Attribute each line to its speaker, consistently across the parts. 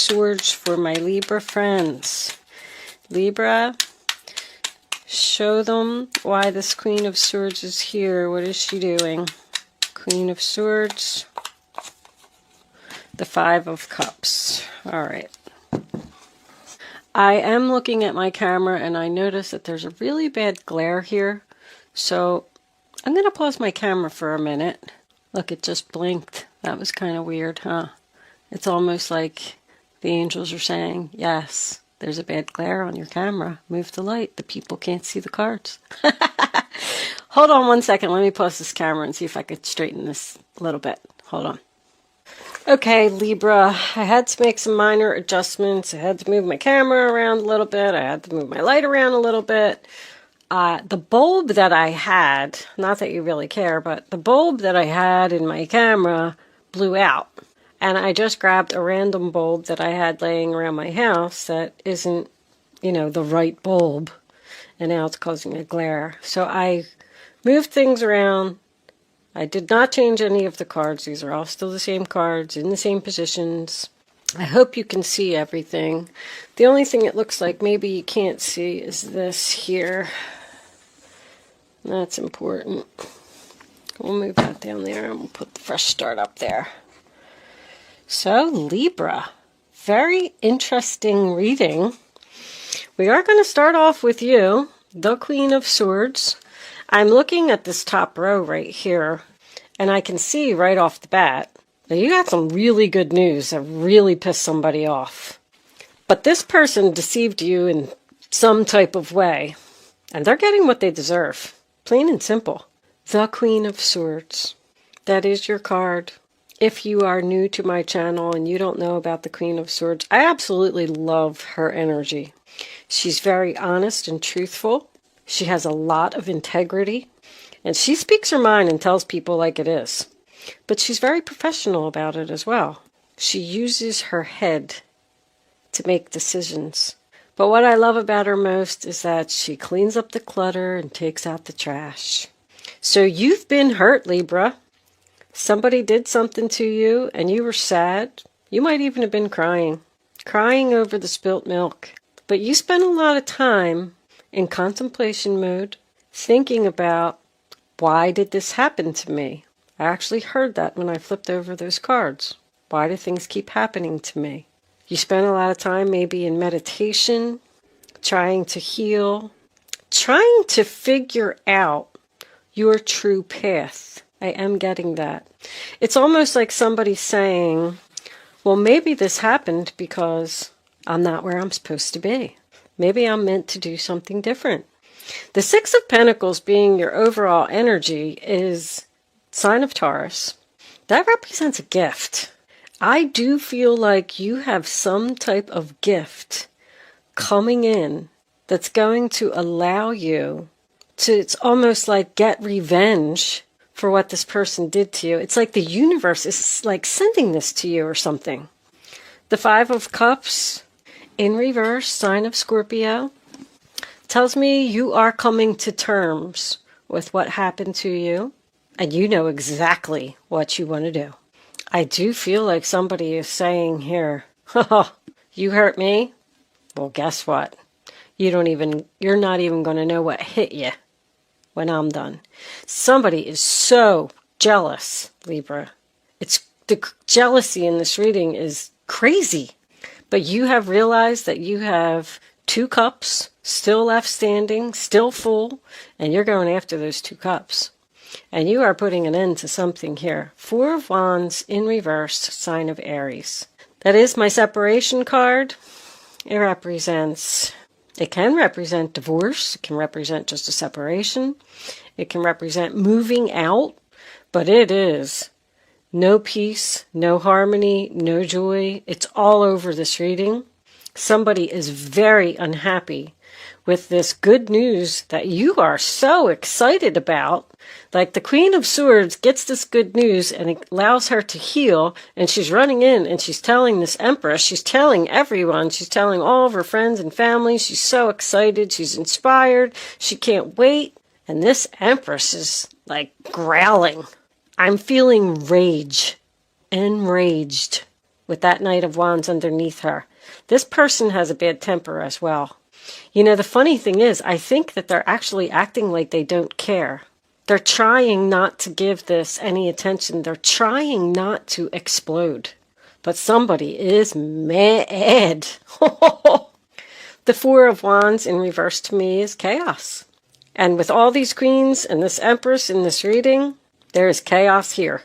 Speaker 1: Swords for my Libra friends. Libra, show them why this Queen of Swords is here. What is she doing? Queen of Swords. The Five of Cups. All right. I am looking at my camera and I notice that there's a really bad glare here. So I'm going to pause my camera for a minute. Look, it just blinked. That was kind of weird, huh? It's almost like the angels are saying, yes, there's a bad glare on your camera. Move the light. The people can't see the cards. Hold on one second. Let me pause this camera and see if I could straighten this a little bit. Hold on. Okay, Libra, I had to make some minor adjustments. I had to move my camera around a little bit. I had to move my light around a little bit. The bulb that I had, not that you really care, but the bulb that I had in my camera blew out. And I just grabbed a random bulb that I had laying around my house that isn't, the right bulb. And now it's causing a glare. So I moved things around. I did not change any of the cards. These are all still the same cards in the same positions. I hope you can see everything. The only thing it looks like maybe you can't see is this here. That's important. We'll move that down there and we'll put the fresh start up there. So, Libra, very interesting reading. We are going to start off with you, the Queen of Swords. I'm looking at this top row right here, and I can see right off the bat that you got some really good news that really pissed somebody off. But this person deceived you in some type of way, and they're getting what they deserve. Plain and simple. The Queen of Swords. That is your card. If you are new to my channel and you don't know about the Queen of Swords, I absolutely love her energy. She's very honest and truthful. She has a lot of integrity, and she speaks her mind and tells people like it is. But she's very professional about it as well. She uses her head to make decisions. But what I love about her most is that she cleans up the clutter and takes out the trash. So you've been hurt, Libra. Somebody did something to you and you were sad. You might even have been crying over the spilt milk. But you spent a lot of time in contemplation mode, thinking about, why did this happen to me? I actually heard that when I flipped over those cards. Why do things keep happening to me? You spent a lot of time maybe in meditation, trying to heal, trying to figure out your true path. I am getting that. It's almost like somebody saying, well, maybe this happened because I'm not where I'm supposed to be. Maybe I'm meant to do something different. The Six of Pentacles being your overall energy is sign of Taurus. That represents a gift. I do feel like you have some type of gift coming in that's going to allow you to, it's almost like get revenge for what this person did to you. It's like the universe is like sending this to you or something. The Five of Cups in reverse, sign of Scorpio, tells me you are coming to terms with what happened to you, and you know exactly what you want to do. I do feel like somebody is saying here, oh, you hurt me? Well, guess what? You're not even going to know what hit you when I'm done. Somebody is so jealous, Libra. It's the jealousy in this reading is crazy. But you have realized that you have 2 cups still left standing, still full, and you're going after those 2 cups. And you are putting an end to something here. 4 of Wands in reverse, sign of Aries. That is my separation card. It can represent divorce. It can represent just a separation. It can represent moving out. But it is no peace, no harmony, no joy. It's all over this reading. Somebody is very unhappy with this good news that you are so excited about. Like the Queen of Swords gets this good news and it allows her to heal. And she's running in and she's telling this Empress, she's telling everyone, she's telling all of her friends and family. She's so excited. She's inspired. She can't wait. And this Empress is like growling. I'm feeling rage. Enraged. with that Knight of Wands underneath her. This person has a bad temper as well. You know, the funny thing is, I think that they're actually acting like they don't care. They're trying not to give this any attention. They're trying not to explode. But somebody is mad. The Four of Wands in reverse to me is chaos. And with all these queens and this Empress in this reading, there is chaos here.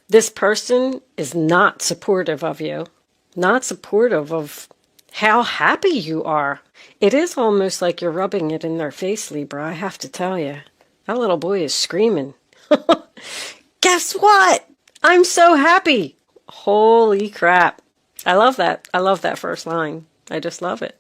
Speaker 1: This person is not supportive of you, not supportive of how happy you are. It is almost like you're rubbing it in their face, Libra, I have to tell you. That little boy is screaming. Guess what? I'm so happy. Holy crap. I love that. I love that first line. I just love it.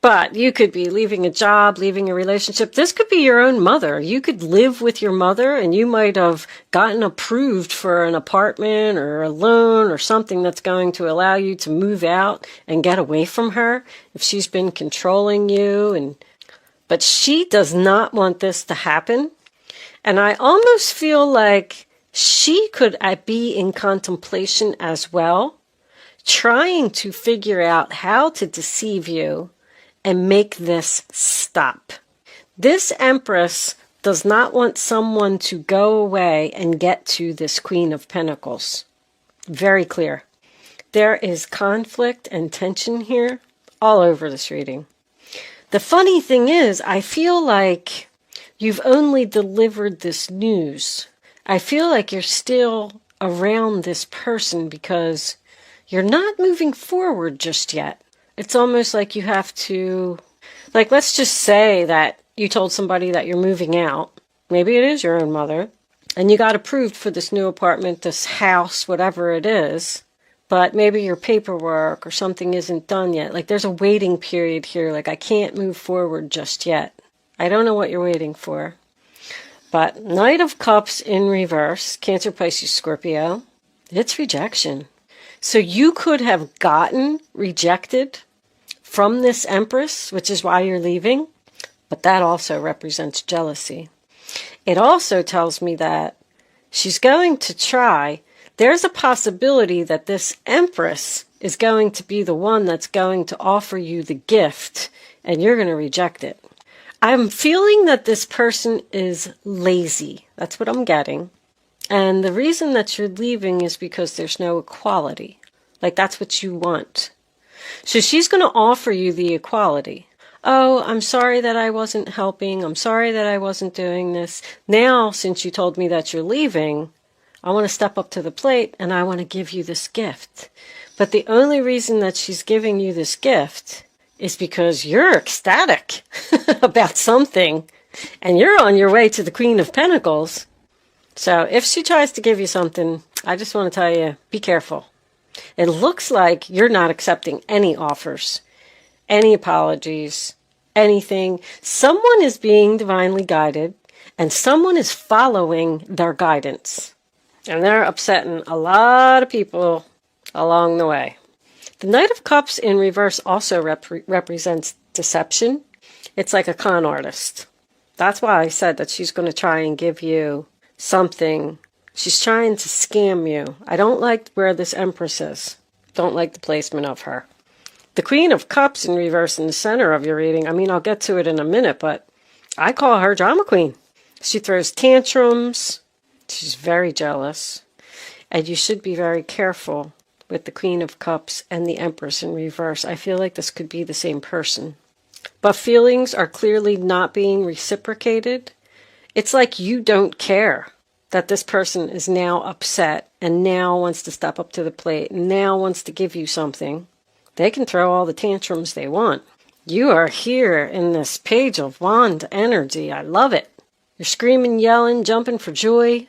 Speaker 1: But you could be leaving a job, leaving a relationship. This could be your own mother. You could live with your mother and you might have gotten approved for an apartment or a loan or something that's going to allow you to move out and get away from her if she's been controlling you. But she does not want this to happen. And I almost feel like she could be in contemplation as well, trying to figure out how to deceive you and make this stop. This Empress does not want someone to go away and get to this Queen of Pentacles. Very clear. There is conflict and tension here all over this reading. The funny thing is, I feel like you've only delivered this news. I feel like you're still around this person because you're not moving forward just yet. It's almost like you have to, like, let's just say that you told somebody that you're moving out. Maybe it is your own mother. And you got approved for this new apartment, this house, whatever it is. But maybe your paperwork or something isn't done yet. Like, there's a waiting period here. Like, I can't move forward just yet. I don't know what you're waiting for. But Knight of Cups in reverse, Cancer, Pisces, Scorpio, it's rejection. So you could have gotten rejected from this Empress, which is why you're leaving, but that also represents jealousy. It also tells me that she's going to try. There's a possibility that this Empress is going to be the one that's going to offer you the gift, and you're going to reject it. I'm feeling that this person is lazy. That's what I'm getting. And the reason that you're leaving is because there's no equality. Like, that's what you want. So she's going to offer you the equality. Oh, I'm sorry that I wasn't helping. I'm sorry that I wasn't doing this. Now, since you told me that you're leaving, I want to step up to the plate and I want to give you this gift. But the only reason that she's giving you this gift is because you're ecstatic about something and you're on your way to the Queen of Pentacles. So if she tries to give you something, I just want to tell you, be careful. It looks like you're not accepting any offers, any apologies, anything. Someone is being divinely guided and someone is following their guidance. And they're upsetting a lot of people along the way. The Knight of Cups in reverse also represents deception. It's like a con artist. That's why I said that she's going to try and give you something. She's trying to scam you. I don't like where this Empress is. Don't like the placement of her. The Queen of Cups in reverse in the center of your reading. I mean, I'll get to it in a minute, but I call her drama queen. She throws tantrums. She's very jealous. And you should be very careful with the Queen of Cups and the Empress in reverse. I feel like this could be the same person. But feelings are clearly not being reciprocated. It's like you don't care that this person is now upset and now wants to step up to the plate and now wants to give you something. They can throw all the tantrums they want. You are here in this Page of Wand energy. I love it. You're screaming, yelling, jumping for joy.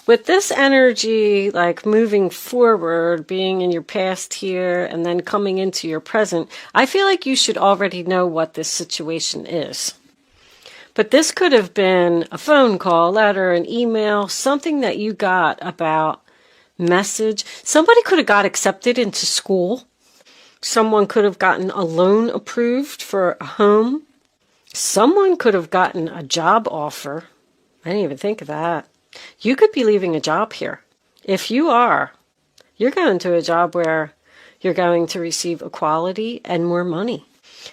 Speaker 1: With this energy, like moving forward, being in your past here, and then coming into your present, I feel like you should already know what this situation is. But this could have been a phone call, letter, an email, something that you got about message. Somebody could have got accepted into school. Someone could have gotten a loan approved for a home. Someone could have gotten a job offer. I didn't even think of that. You could be leaving a job here. If you are, You're going to a job where you're going to receive equality and more money.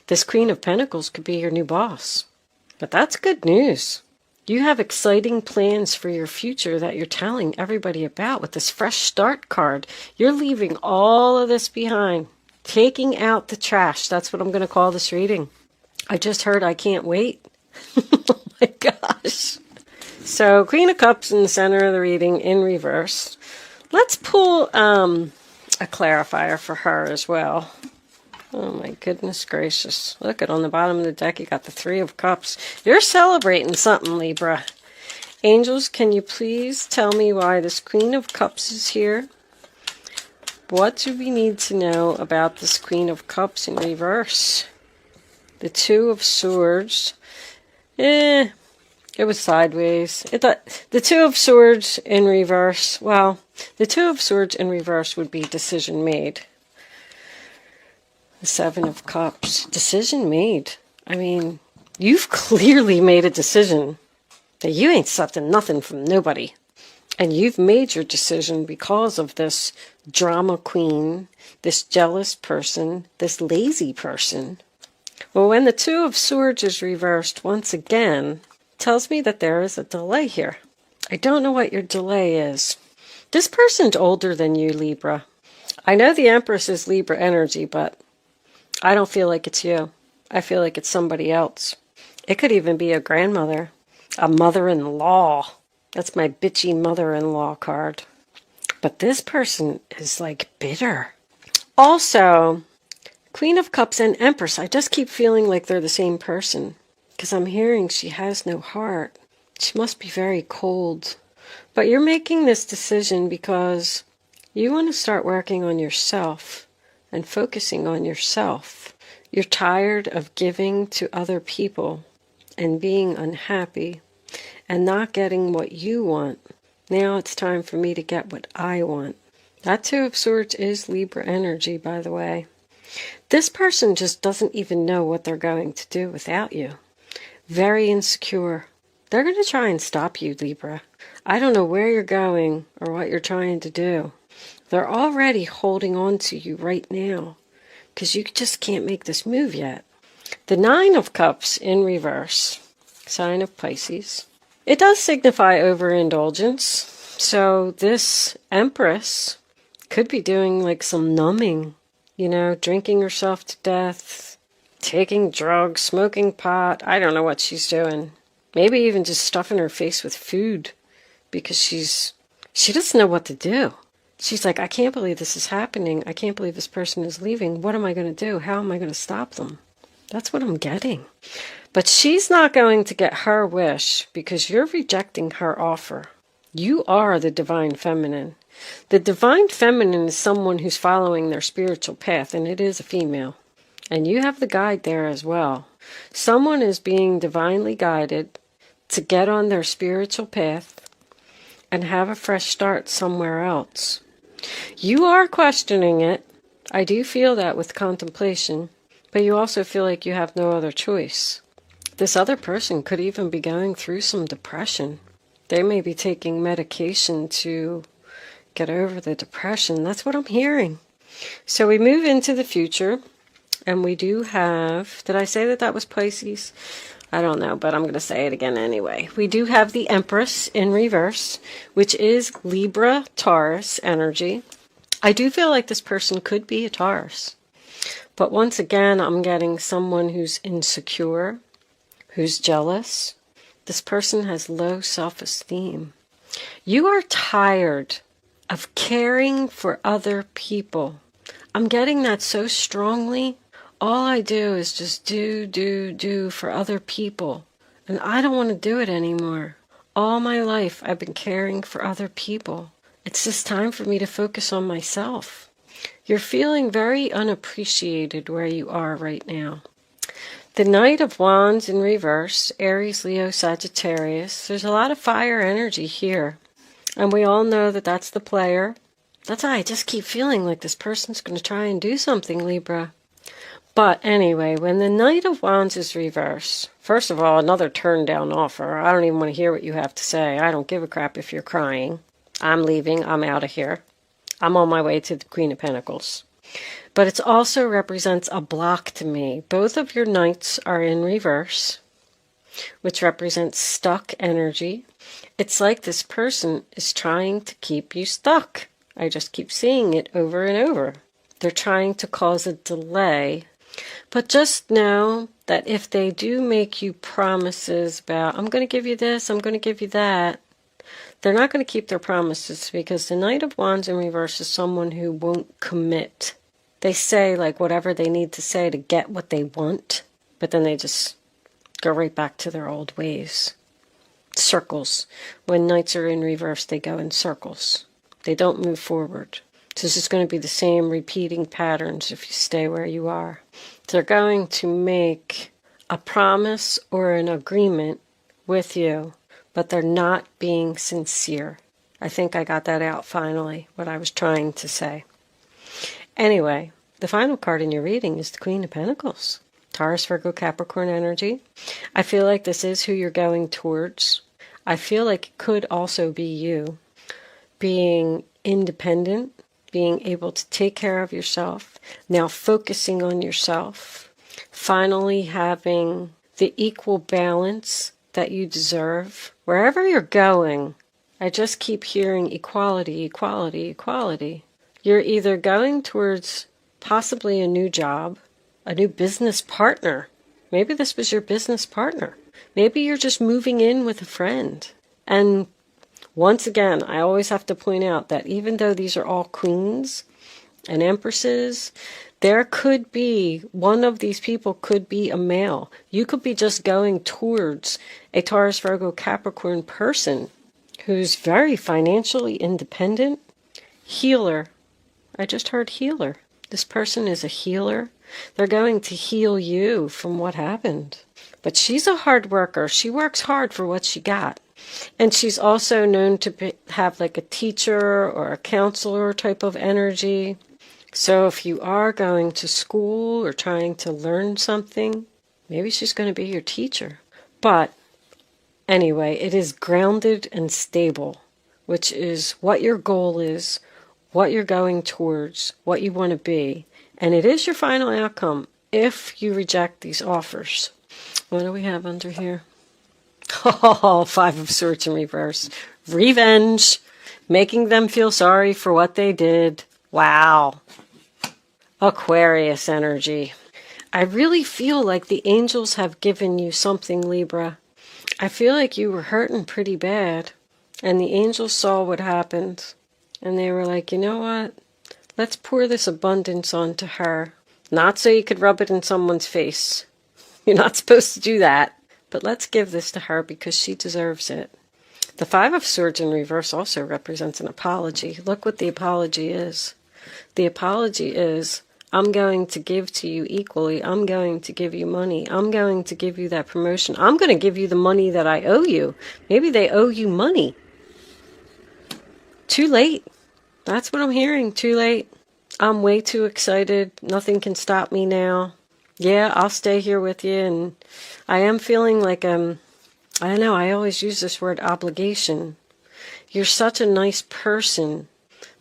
Speaker 1: This Queen of Pentacles could be your new boss. But that's good news. You have exciting plans for your future that you're telling everybody about with this fresh start card. You're leaving all of this behind. Taking out the trash. That's what I'm going to call this reading. I just heard I can't wait. Oh my gosh. So Queen of Cups in the center of the reading in reverse. Let's pull a clarifier for her as well. Oh my goodness gracious. Look at on the bottom of the deck you got the Three of Cups. You're celebrating something, Libra. Angels, can you please tell me why this Queen of Cups is here? What do we need to know about this Queen of Cups in reverse? The Two of Swords. It was sideways. The Two of Swords in reverse. Well, the Two of Swords in reverse would be decision made. The Seven of Cups. Decision made. I mean, you've clearly made a decision that you ain't accepting nothing from nobody. And you've made your decision because of this drama queen, this jealous person, this lazy person. Well, when the Two of Swords is reversed once again, tells me that there is a delay here. I don't know what your delay is. This person's older than you, Libra. I know the Empress is Libra energy, but I don't feel like it's you. I feel like it's somebody else. It could even be a grandmother, a mother-in-law. That's my bitchy mother-in-law card. But this person is like bitter. Also, Queen of Cups and Empress, I just keep feeling like they're the same person. Because I'm hearing she has no heart. She must be very cold. But you're making this decision because you want to start working on yourself and focusing on yourself. You're tired of giving to other people and being unhappy and not getting what you want. Now it's time for me to get what I want. That Two of Swords is Libra energy, by the way. This person just doesn't even know what they're going to do without you. Very insecure. They're going to try and stop you, Libra. I don't know where you're going or what you're trying to do. They're already holding on to you right now because you just can't make this move yet. The Nine of Cups in reverse, sign of Pisces. It does signify overindulgence. So this Empress could be doing like some numbing, drinking herself to death, taking drugs, smoking pot. I don't know what she's doing. Maybe even just stuffing her face with food because she doesn't know what to do. She's like, I can't believe this is happening. I can't believe this person is leaving. What am I going to do? How am I going to stop them? That's what I'm getting. But she's not going to get her wish because you're rejecting her offer. You are the Divine Feminine. The Divine Feminine is someone who's following their spiritual path, and it is a female. And you have the guide there as well. Someone is being divinely guided to get on their spiritual path and have a fresh start somewhere else. You are questioning it. I do feel that with contemplation, but you also feel like you have no other choice. This other person could even be going through some depression. They may be taking medication to get over the depression. That's what I'm hearing. So we move into the future, and we do have, did I say that was Pisces? I don't know, but I'm going to say it again anyway. We do have the Empress in reverse, which is Libra Taurus energy. I do feel like this person could be a Taurus. But once again, I'm getting someone who's insecure, who's jealous. This person has low self-esteem. You are tired of caring for other people. I'm getting that so strongly. All I do is just do for other people. And I don't want to do it anymore. All my life I've been caring for other people. It's just time for me to focus on myself. You're feeling very unappreciated where you are right now. The Knight of Wands in reverse, Aries, Leo, Sagittarius. There's a lot of fire energy here. And we all know that that's the player. That's why I just keep feeling like this person's going to try and do something, Libra. But anyway, when the Knight of Wands is reversed, first of all, another turn down offer. I don't even want to hear what you have to say. I don't give a crap if you're crying. I'm leaving. I'm out of here. I'm on my way to the Queen of Pentacles. But it also represents a block to me. Both of your knights are in reverse, which represents stuck energy. It's like this person is trying to keep you stuck. I just keep seeing it over and over. They're trying to cause a delay. But just know that if they do make you promises about, I'm going to give you this, I'm going to give you that, they're not going to keep their promises, because the Knight of Wands in reverse is someone who won't commit. They say like whatever they need to say to get what they want, but then they just go right back to their old ways. Circles. When knights are in reverse, they go in circles. They don't move forward. So this is going to be the same repeating patterns if you stay where you are. They're going to make a promise or an agreement with you, but they're not being sincere. I think I got that out finally, what I was trying to say. Anyway, the final card in your reading is the Queen of Pentacles. Taurus, Virgo, Capricorn energy. I feel like this is who you're going towards. I feel like it could also be you being independent, being able to take care of yourself, now focusing on yourself, finally having the equal balance that you deserve. Wherever you're going, I just keep hearing equality, equality, equality. You're either going towards possibly a new job, a new business partner. Maybe this was your business partner. Maybe you're just moving in with a friend. And once again, I always have to point out that even though these are all queens and empresses, there could be, one of these people could be a male. You could be just going towards a Taurus, Virgo, Capricorn person who's very financially independent. Healer. I just heard healer. This person is a healer. They're going to heal you from what happened. But she's a hard worker. She works hard for what she got. And she's also known to have like a teacher or a counselor type of energy. So if you are going to school or trying to learn something, maybe she's going to be your teacher. But anyway, it is grounded and stable, which is what your goal is, what you're going towards, what you want to be. And it is your final outcome if you reject these offers. What do we have under here? Oh, Five of Swords in reverse. Revenge. Making them feel sorry for what they did. Wow. Aquarius energy. I really feel like the angels have given you something, Libra. I feel like you were hurting pretty bad. And the angels saw what happened. And they were like, you know what? Let's pour this abundance onto her. Not so you could rub it in someone's face. You're not supposed to do that. But let's give this to her because she deserves it. The Five of Swords in reverse also represents an apology. Look what the apology is. The apology is, I'm going to give to you equally. I'm going to give you money. I'm going to give you that promotion. I'm going to give you the money that I owe you. Maybe they owe you money. Too late. That's what I'm hearing. Too late. I'm way too excited. Nothing can stop me now. Yeah, I'll stay here with you. And I am feeling like, I don't know, I always use this word obligation. You're such a nice person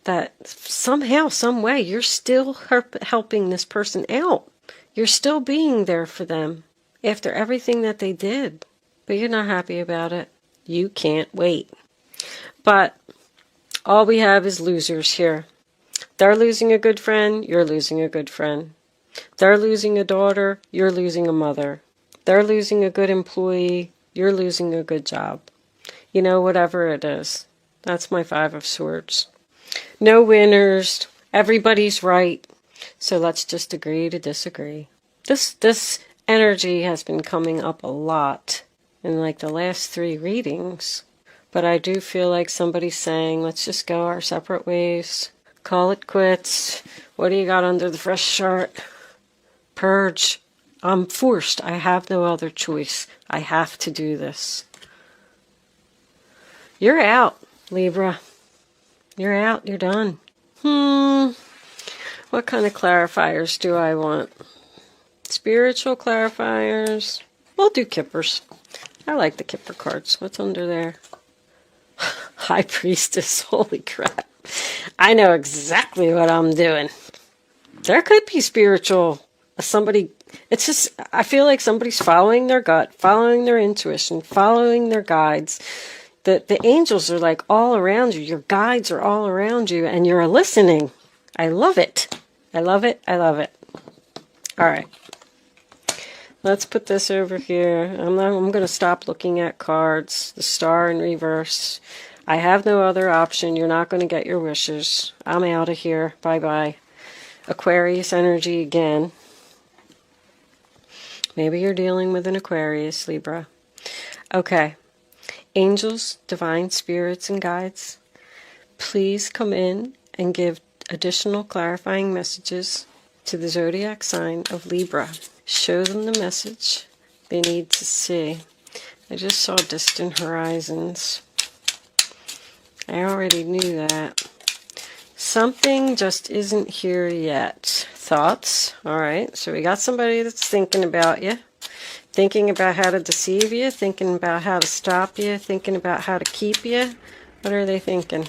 Speaker 1: that somehow, some way, you're still helping this person out. You're still being there for them after everything that they did. But you're not happy about it. You can't wait. But all we have is losers here. They're losing a good friend, you're losing a good friend. They're losing a daughter, you're losing a mother. They're losing a good employee, you're losing a good job. You know, whatever it is. That's my Five of Swords. No winners. Everybody's right. So let's just agree to disagree. This energy has been coming up a lot in like the last 3 readings. But I do feel like somebody's saying, let's just go our separate ways. Call it quits. What do you got under the fresh chart? Purge. I'm forced. I have no other choice. I have to do this. You're out, Libra. You're out. You're done. What kind of clarifiers do I want? Spiritual clarifiers. We'll do Kippers. I like the Kipper cards. What's under there? High Priestess, holy crap. I know exactly what I'm doing. There could be spiritual, somebody, it's just, I feel like somebody's following their gut, following their intuition, following their guides. The angels are like all around you. Your guides are all around you, and you're listening. I love it. I love it. I love it. All right. Let's put this over here. I'm going to stop looking at cards. The star in reverse. I have no other option. You're not going to get your wishes. I'm out of here. Bye-bye. Aquarius energy again. Maybe you're dealing with an Aquarius, Libra. Okay. Angels, divine spirits, and guides, please come in and give additional clarifying messages to the zodiac sign of Libra. Show them the message they need to see. I just saw distant horizons. I already knew that. Something just isn't here yet. Thoughts? All right, so we got somebody that's thinking about you. Thinking about how to deceive you, thinking about how to stop you, thinking about how to keep you. What are they thinking?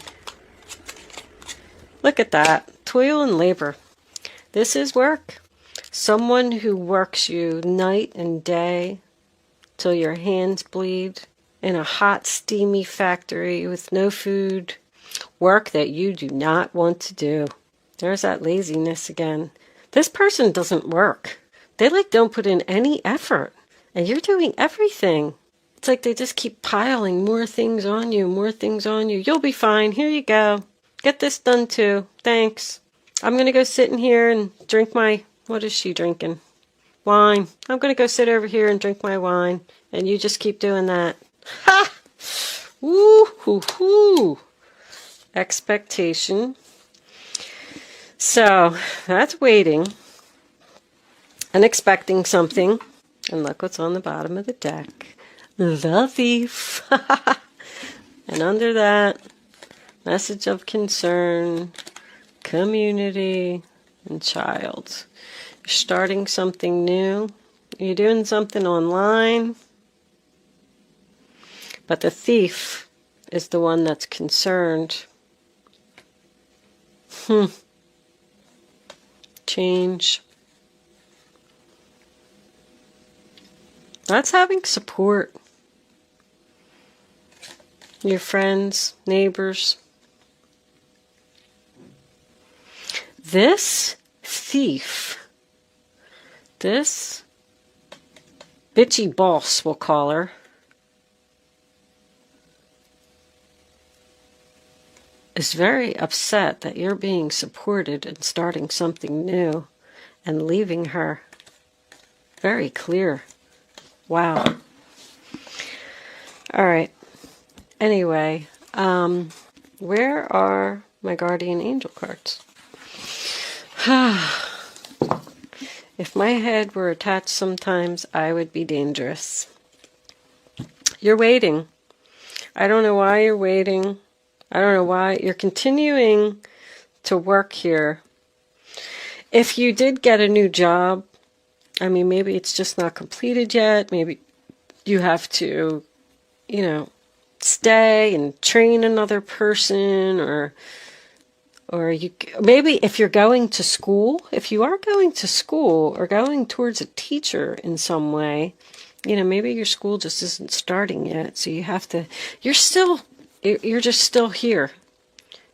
Speaker 1: Look at that. Toil and labor. This is work. Someone who works you night and day till your hands bleed in a hot, steamy factory with no food. Work that you do not want to do. There's that laziness again. This person doesn't work. They don't put in any effort. And you're doing everything. It's like they just keep piling more things on you, more things on you. You'll be fine. Here you go. Get this done too. Thanks. I'm going to go sit in here and drink my... What is she drinking? Wine. I'm going to go sit over here and drink my wine. And you just keep doing that. Ha! Woo-hoo-hoo. Expectation. So, that's waiting. And expecting something. And look what's on the bottom of the deck. The Thief. And under that, message of concern, community, and child. You're starting something new. You're doing something online. But the thief is the one that's concerned. Change. That's having support. Your friends, neighbors. This thief, this bitchy boss, we'll call her, is very upset that you're being supported and starting something new and leaving her. Very clear. Wow. All right. Anyway, where are my guardian angel cards? If my head were attached sometimes, I would be dangerous. You're waiting. I don't know why you're waiting. I don't know why. You're continuing to work here. If you did get a new job, I mean, maybe it's just not completed yet. Maybe you have to, stay and train another person, or you, maybe if you're going to school, if you are going to school or going towards a teacher in some way, maybe your school just isn't starting yet. So you have to, you're just still here.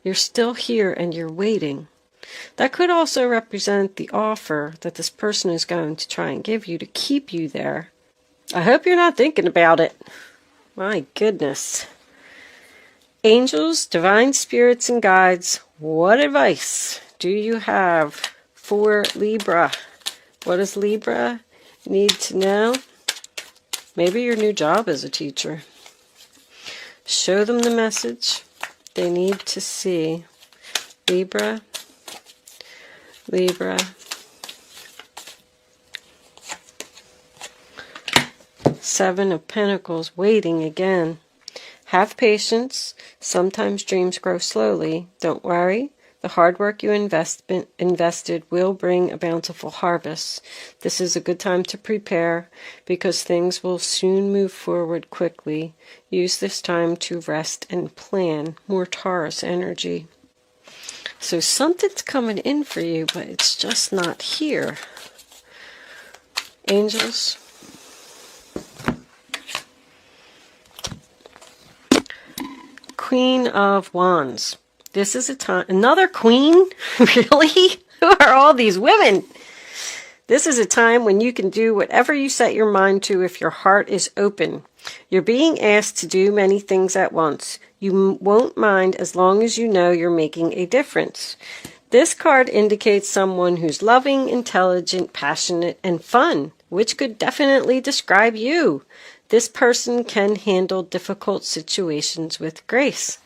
Speaker 1: You're still here and you're waiting. That could also represent the offer that this person is going to try and give you to keep you there. I hope you're not thinking about it. My goodness. Angels, divine spirits, and guides, what advice do you have for Libra? What does Libra need to know? Maybe your new job as a teacher. Show them the message they need to see. Libra. Seven of Pentacles, waiting again. Have patience. Sometimes dreams grow slowly. Don't worry. The hard work you invested will bring a bountiful harvest. This is a good time to prepare because things will soon move forward quickly. Use this time to rest and plan. More Taurus energy. So something's coming in for you, but it's just not here. Angels. Queen of Wands. This is a time, another queen? Really? Who are all these women? This is a time when you can do whatever you set your mind to if your heart is open. You're being asked to do many things at once. You won't mind as long as you know you're making a difference. This card indicates someone who's loving, intelligent, passionate, and fun, which could definitely describe you. This person can handle difficult situations with grace.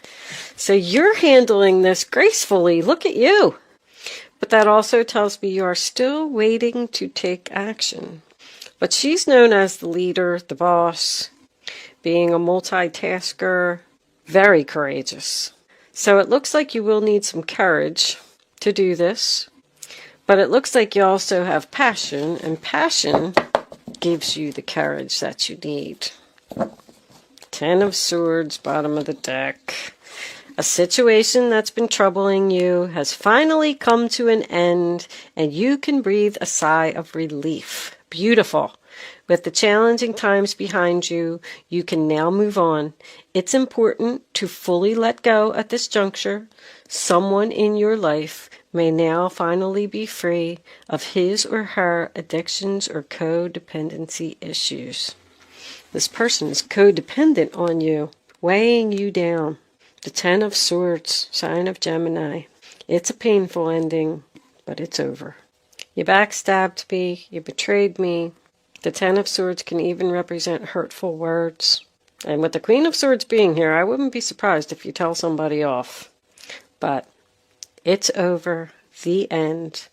Speaker 1: So you're handling this gracefully. Look at you. But that also tells me you are still waiting to take action. But she's known as the leader, the boss, being a multitasker, very courageous. So it looks like you will need some courage to do this. But it looks like you also have passion, and passion gives you the courage that you need. 10 of Swords, bottom of the deck. A situation that's been troubling you has finally come to an end, and you can breathe a sigh of relief. Beautiful. With the challenging times behind you, you can now move on. It's important to fully let go at this juncture. Someone in your life may now finally be free of his or her addictions or codependency issues. This person is codependent on you, weighing you down. The 10 of Swords, sign of Gemini. It's a painful ending, but it's over. You backstabbed me, you betrayed me. The 10 of Swords can even represent hurtful words. And with the Queen of Swords being here, I wouldn't be surprised if you tell somebody off. But it's over. The end.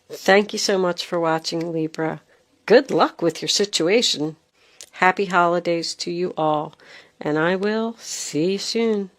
Speaker 1: Thank you so much for watching, Libra. Good luck with your situation. Happy holidays to you all. And I will see you soon.